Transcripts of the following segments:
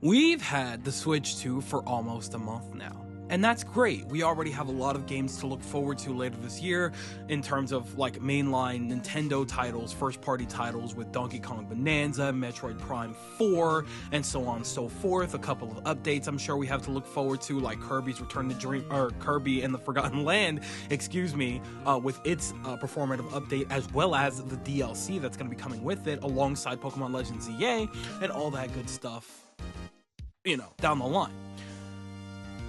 We've had the Switch 2 for almost a month now, and that's great. We already have a lot of games to look forward to later this year in terms of like mainline Nintendo titles, first-party titles with Donkey Kong Bonanza, Metroid Prime 4, and so on and so forth. A couple of updates I'm sure we have to look forward to, like Kirby's Return to Dream, or Kirby and the Forgotten Land, with its performative update, as well as the DLC that's going to be coming with it, alongside Pokemon Legends EA and all that good stuff, down the line.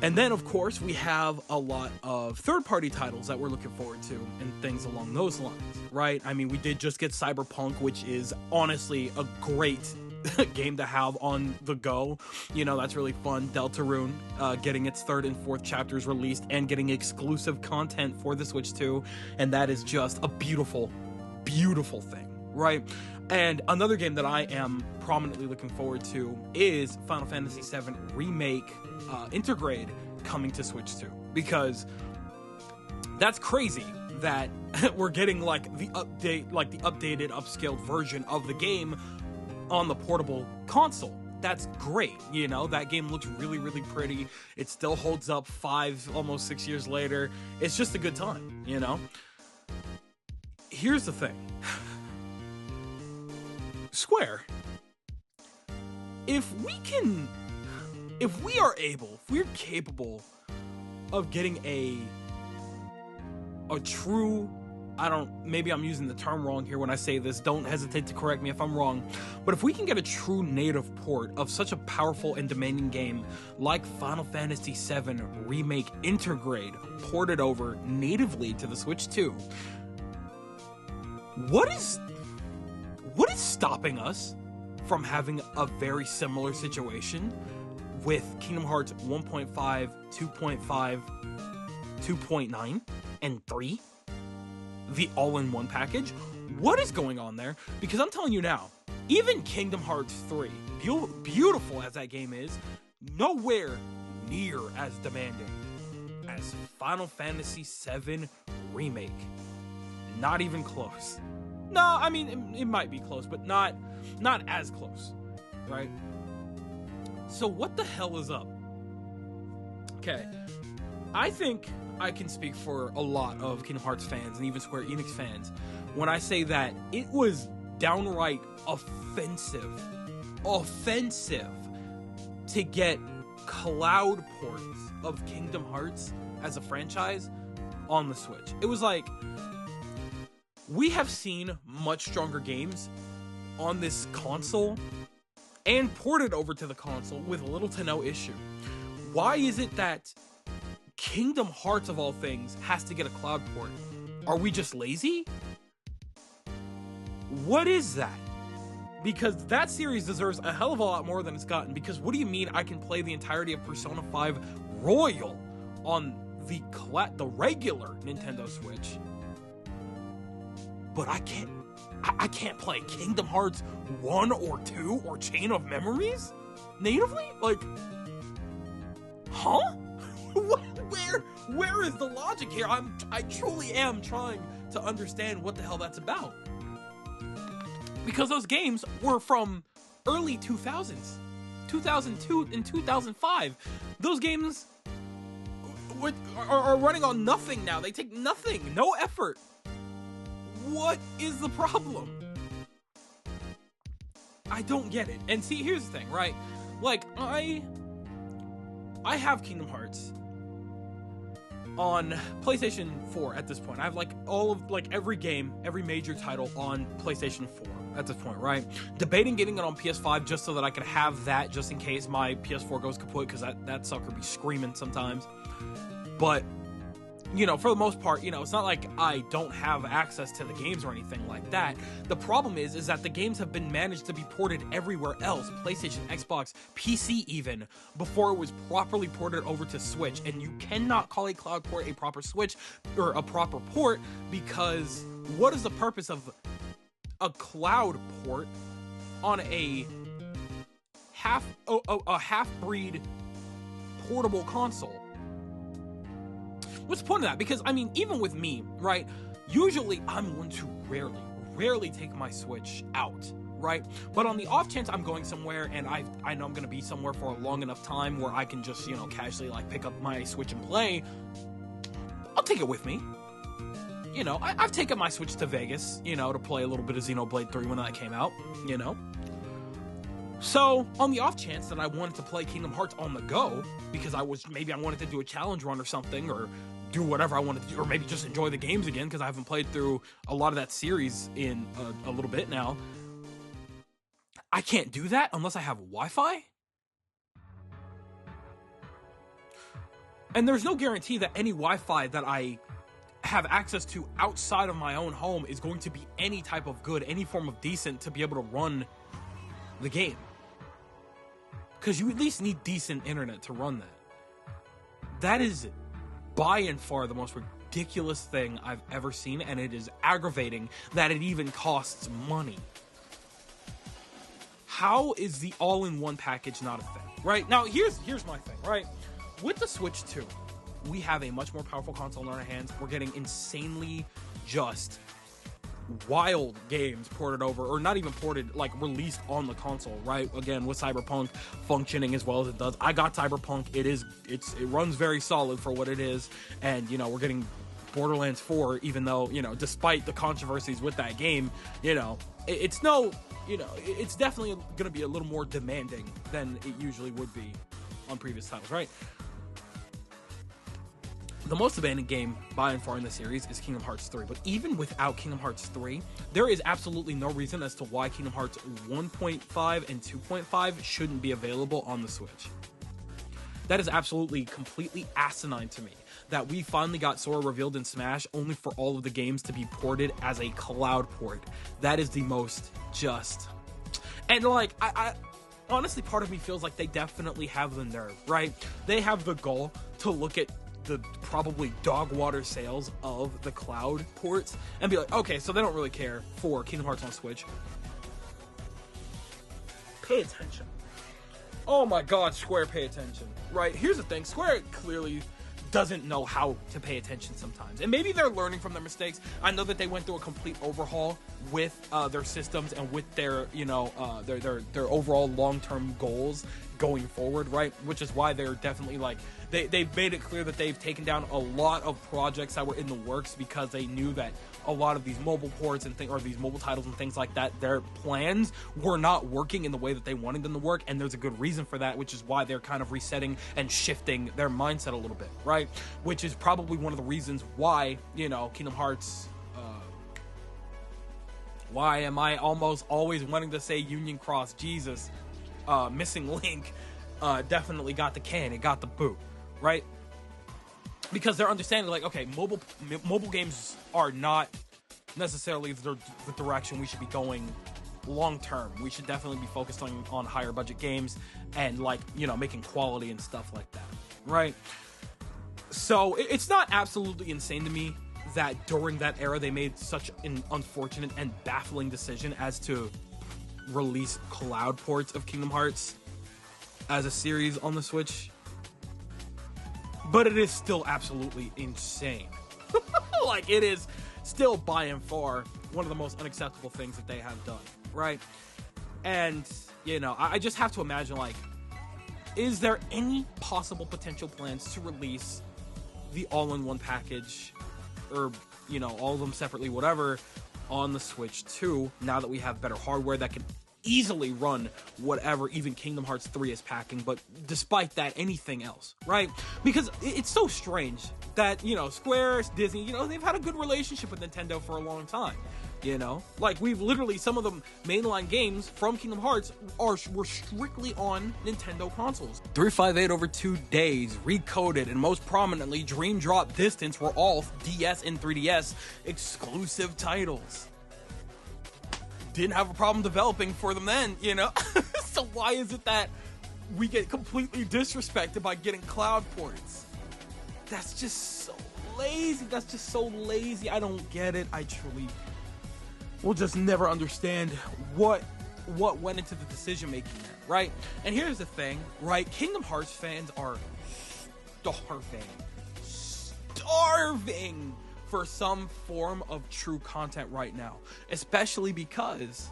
And then, of course, we have a lot of third-party titles that we're looking forward to and things along those lines, right? I mean, we did just get Cyberpunk, which is honestly a great game to have on the go. That's really fun. Deltarune getting its 3rd and 4th chapters released and getting exclusive content for the Switch 2, and that is just a beautiful, beautiful thing, right? And another game that I am prominently looking forward to is Final Fantasy VII Remake Intergrade coming to Switch 2, because that's crazy that we're getting the updated, upscaled version of the game on the portable console. That's great. That game looks really, really pretty. It still holds up 5, almost 6 years later. It's just a good time, Here's the thing. Square, if we're capable of getting a true, maybe I'm using the term wrong here when I say this, don't hesitate to correct me if I'm wrong, but if we can get a true native port of such a powerful and demanding game like Final Fantasy VII Remake Intergrade ported over natively to the Switch 2, what is stopping us from having a very similar situation with Kingdom Hearts 1.5, 2.5, 2.9, and 3? The all-in-one package? What is going on there? Because I'm telling you now, even Kingdom Hearts 3, beautiful as that game is, nowhere near as demanding as Final Fantasy VII Remake. Not even close. No, I mean, it might be close, but not as close, right? So what the hell is up? Okay, I think I can speak for a lot of Kingdom Hearts fans and even Square Enix fans when I say that it was downright offensive to get cloud ports of Kingdom Hearts as a franchise on the Switch. It was like, we have seen much stronger games on this console and ported over to the console with little to no issue. Why is it that Kingdom Hearts, of all things, has to get a cloud port? Are we just lazy? What is that? Because that series deserves a hell of a lot more than it's gotten. Because what do you mean I can play the entirety of Persona 5 Royal on the regular Nintendo Switch, but I can't play Kingdom Hearts 1 or 2 or Chain of Memories natively? Like, huh? Where is the logic here? I truly am trying to understand what the hell that's about. Because those games were from early 2000s, 2002 and 2005. Those games are running on nothing now. They take nothing, no effort. What is the problem? I don't get it. And see, here's the thing, right? Like, I have Kingdom Hearts on PlayStation 4 at this point. I have every game, every major title on PlayStation 4 at this point, right? Debating getting it on PS5 just so that I could have that just in case my PS4 goes kaput, because that sucker be screaming sometimes. But for the most part, it's not like I don't have access to the games or anything like that. The problem is that the games have been managed to be ported everywhere else, PlayStation, Xbox, PC even, before it was properly ported over to Switch. And you cannot call a cloud port a proper Switch or a proper port, because what is the purpose of a cloud port on a half-breed portable console? What's the point of that? Because, I mean, even with me, right, usually I'm one to rarely take my Switch out, right? But on the off chance I'm going somewhere and I know I'm gonna be somewhere for a long enough time where I can just, you know, casually like pick up my Switch and play, I'll take it with me. You know, I've taken my Switch to Vegas, you know, to play a little bit of Xenoblade 3 when that came out, you know. So, on the off chance that I wanted to play Kingdom Hearts on the go, because maybe I wanted to do a challenge run or something, or do whatever I wanted to do, or maybe just enjoy the games again, because I haven't played through a lot of that series in a little bit now. I can't do that unless I have Wi-Fi? And there's no guarantee that any Wi-Fi that I have access to outside of my own home is going to be any type of good, any form of decent to be able to run the game. Because you at least need decent internet to run that. That is by and far the most ridiculous thing I've ever seen, and it is aggravating that it even costs money. How is the all-in-one package not a thing? Right? Now, here's my thing, right? With the Switch 2, we have a much more powerful console in our hands. We're getting insanely just wild games ported over, or not even ported, like released on the console, right? Again, with Cyberpunk functioning as well as it does. I got Cyberpunk. It runs very solid for what it is, and you know, we're getting Borderlands 4, even though, you know, despite the controversies with that game, you know, it's definitely going to be a little more demanding than it usually would be on previous titles, right? The most demanding game by and far in the series is Kingdom Hearts 3, but even without Kingdom Hearts 3, there is absolutely no reason as to why Kingdom Hearts 1.5 and 2.5 shouldn't be available on the Switch. That is absolutely completely asinine to me, that we finally got Sora revealed in Smash only for all of the games to be ported as a cloud port. That is the most just... And like, I honestly, part of me feels like they definitely have the nerve, right? They have the goal to look at the probably dog water sales of the cloud ports and be like, okay, so they don't really care for Kingdom Hearts on Switch. Pay attention. Oh my god, Square, pay attention. Right, here's the thing, Square clearly doesn't know how to pay attention sometimes, and maybe they're learning from their mistakes. I know that they went through a complete overhaul with their systems and with their, you know, their overall long-term goals going forward, right? Which is why they're definitely like, they've made it clear that they've taken down a lot of projects that were in the works because they knew that a lot of these mobile ports and or these mobile titles and things like that, their plans were not working in the way that they wanted them to work, and there's a good reason for that, which is why they're kind of resetting and shifting their mindset a little bit, right? Which is probably one of the reasons why, you know, Kingdom Hearts, why am I almost always wanting to say Union Cross? Jesus, Missing Link definitely got the can, it got the boot, right? Because they're understanding, like, okay, mobile games are not necessarily the direction we should be going long term. We should definitely be focused on higher budget games and, like, you know, making quality and stuff like that, right? So it's not absolutely insane to me that during that era they made such an unfortunate and baffling decision as to release cloud ports of Kingdom Hearts as a series on the Switch. But it is still absolutely insane. Like, it is still by and far one of the most unacceptable things that they have done, right? And, you know, I just have to imagine, like, is there any possible potential plans to release the all-in-one package, or, you know, all of them separately, whatever, on the Switch 2, now that we have better hardware that can easily run whatever even Kingdom Hearts 3 is packing, but despite that, anything else, right? Because it's so strange that, you know, Square, Disney, you know, they've had a good relationship with Nintendo for a long time, you know? Like, we've literally, some of the mainline games from Kingdom Hearts were strictly on Nintendo consoles. 358 over 2 days, Recoded, and most prominently, Dream Drop Distance were all DS and 3DS exclusive titles. Didn't have a problem developing for them then, you know? So why is it that we get completely disrespected by getting cloud ports? That's just so lazy. That's just so lazy. I don't get it. I truly will just never understand what went into the decision making there, right? And here's the thing, right? Kingdom Hearts fans are starving for some form of true content right now, especially because,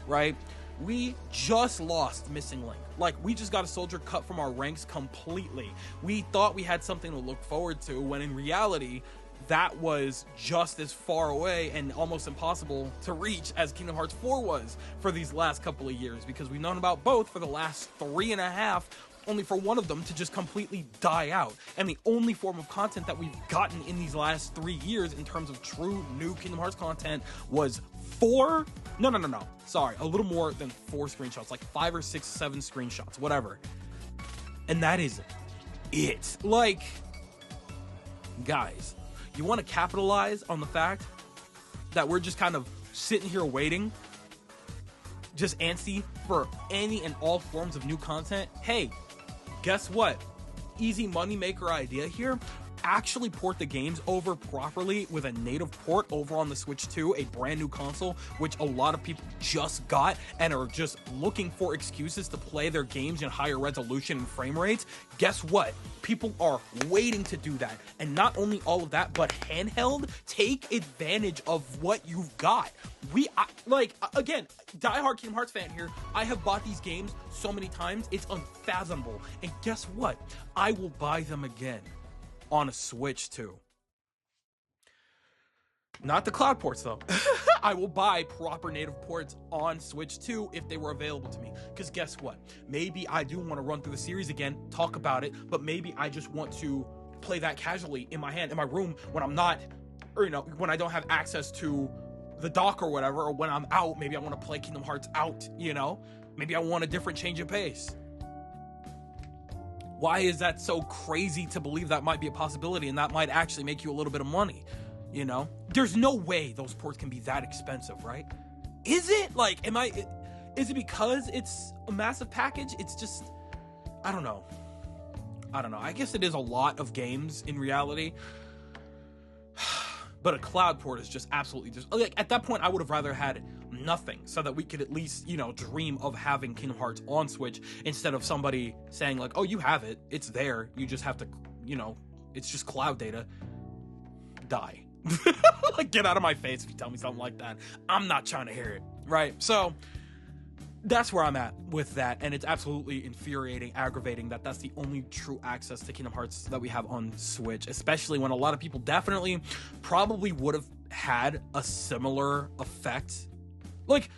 right, we just lost Missing Link. Like, we just got a soldier cut from our ranks completely. We thought we had something to look forward to, when in reality, that was just as far away and almost impossible to reach as Kingdom Hearts 4 was for these last couple of years, because we've known about both for the last 3.5, only for one of them to just completely die out. And the only form of content that we've gotten in these last 3 years in terms of true new Kingdom Hearts content was a little more than 4 screenshots, like 5 or 6, 7 screenshots, whatever. And that is it. Like, guys, you want to capitalize on the fact that we're just kind of sitting here waiting, just antsy for any and all forms of new content? Hey, guess what? Easy moneymaker idea here. Actually port the games over properly with a native port over on the Switch 2, a brand new console, which a lot of people just got and are just looking for excuses to play their games in higher resolution and frame rates. Guess what? People are waiting to do that. And not only all of that, but handheld, take advantage of what you've got. Again, diehard Kingdom Hearts fan here, I have bought these games so many times, it's unfathomable. And guess what? I will buy them again on a Switch too. Not the cloud ports though. I will buy proper native ports on Switch 2 if they were available to me. Because guess what? Maybe I do want to run through the series again, talk about it, but maybe I just want to play that casually in my room when I'm not, or when I don't have access to the dock or whatever, or when I'm out, maybe I want to play Kingdom Hearts out, Maybe I want a different change of pace. Why is that so crazy to believe that might be a possibility and that might actually make you a little bit of money? There's no way those ports can be that expensive, right? Is it? Like, is it because it's a massive package? It's just, I don't know. I guess it is a lot of games in reality. But a cloud port is just absolutely at that point I would have rather had nothing, so that we could at least, dream of having Kingdom Hearts on Switch, instead of somebody saying like, oh, you have it, it's there, you just have to, it's just cloud data. Die. Like, get out of my face if you tell me something like that. I'm not trying to hear it, right? So that's where I'm at with that, and it's absolutely infuriating, aggravating that that's the only true access to Kingdom Hearts that we have on Switch, especially when a lot of people definitely probably would have had a similar effect. Like,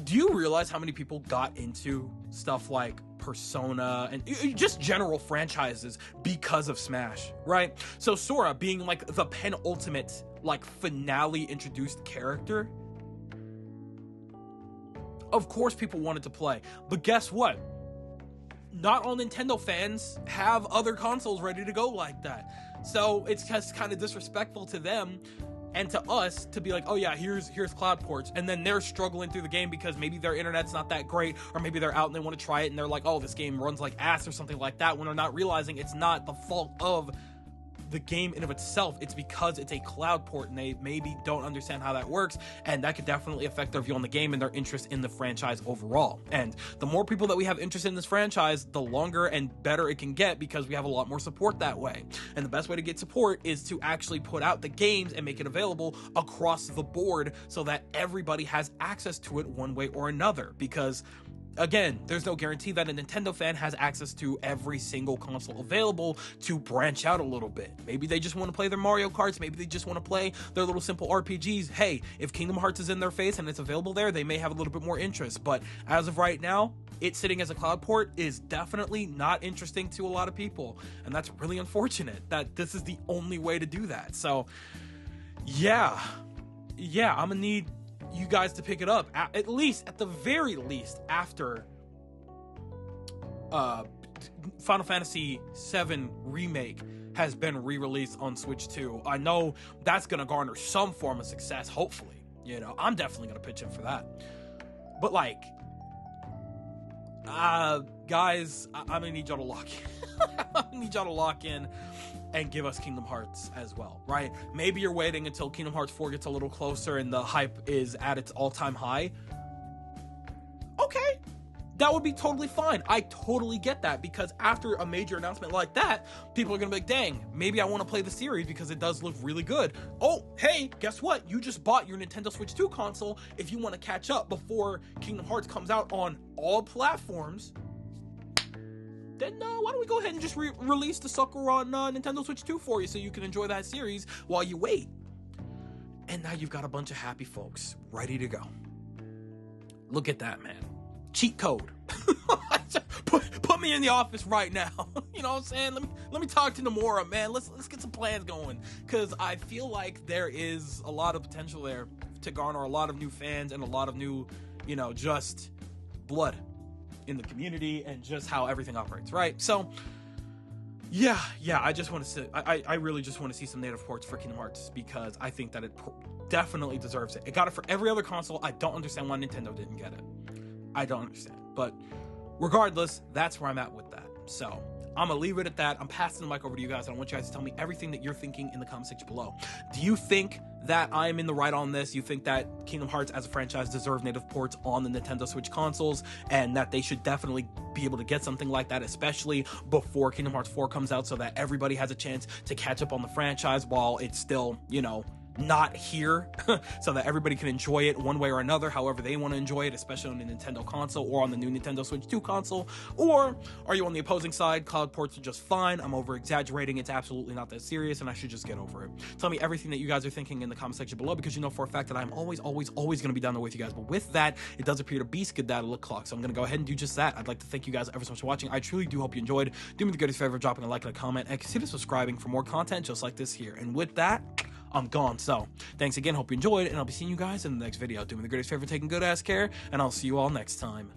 do you realize how many people got into stuff like Persona and just general franchises because of Smash, right? So Sora being like the penultimate, like, finale introduced character, of course people wanted to play. But guess what? Not all Nintendo fans have other consoles ready to go like that. So it's just kind of disrespectful to them and to us to be like, oh yeah, here's cloud ports, and then they're struggling through the game because maybe their internet's not that great, or maybe they're out and they want to try it and they're like, oh, this game runs like ass or something like that, when they're not realizing it's not the fault of the game in of itself. It's because it's a cloud port and they maybe don't understand how that works, and that could definitely affect their view on the game and their interest in the franchise overall. And the more people that we have interest in this franchise, the longer and better it can get, because we have a lot more support that way. And the best way to get support is to actually put out the games and make it available across the board so that everybody has access to it one way or another. Because again, there's no guarantee that a Nintendo fan has access to every single console available to branch out a little bit. Maybe they just want to play their Mario Karts. Maybe they just want to play their little simple RPGs. Hey, if Kingdom Hearts is in their face and it's available there, they may have a little bit more interest. But as of right now, it sitting as a cloud port is definitely not interesting to a lot of people. And that's really unfortunate that this is the only way to do that. So, yeah, I'm gonna need you guys to pick it up, at the very least, after Final Fantasy VII Remake has been re-released on Switch 2. I know that's gonna garner some form of success, hopefully. I'm definitely gonna pitch in for that. But like, guys, I'm gonna need y'all to lock in. I'm gonna need y'all to lock in and give us Kingdom Hearts as well, right? Maybe you're waiting until Kingdom Hearts 4 gets a little closer and the hype is at its all-time high. Okay, that would be totally fine. I totally get that, because after a major announcement like that, people are gonna be like, dang, maybe I want to play the series because it does look really good. Oh, hey, guess what? You just bought your Nintendo Switch 2 console. If you want to catch up before Kingdom Hearts comes out on all platforms, then why don't we go ahead and just release the sucker on Nintendo Switch 2 for you so you can enjoy that series while you wait. And now you've got a bunch of happy folks ready to go. Look at that, man. Cheat code. put me in the office right now. You know what I'm saying? Let me talk to Nomura, man. Let's get some plans going, because I feel like there is a lot of potential there to garner a lot of new fans and a lot of new, just blood in the community and just how everything operates, right? So yeah, I just want to say, I really just want to see some native ports for Kingdom Hearts, because I think that it definitely deserves it. It got it for every other console. I don't understand why Nintendo didn't get it. I don't understand. But regardless, that's where I'm at with that. So I'm gonna leave it at that. I'm passing the mic over to you guys, and I want you guys to tell me everything that you're thinking in the comment section below. Do you think that I'm in the right on this? You think that Kingdom Hearts as a franchise deserves native ports on the Nintendo Switch consoles, and that they should definitely be able to get something like that, especially before Kingdom Hearts 4 comes out, so that everybody has a chance to catch up on the franchise while it's still, not here, so that everybody can enjoy it one way or another, however they want to enjoy it, especially on the Nintendo console or on the new Nintendo Switch 2 console? Or are you on the opposing side? Cloud ports are just fine. I'm over exaggerating. It's absolutely not that serious, and I should just get over it. Tell me everything that you guys are thinking in the comment section below, because you know for a fact that I'm always going to be down there with you guys. But with that, it does appear to be Skedaddle Clock, so I'm going to go ahead and do just that. I'd like to thank you guys ever so much for watching. I truly do hope you enjoyed. Do me the greatest favor of dropping a like and a comment, and consider subscribing for more content just like this here. And with that, I'm gone. So thanks again, hope you enjoyed, and I'll be seeing you guys in the next video. Do me the greatest favor, taking good ass care, and I'll see you all next time.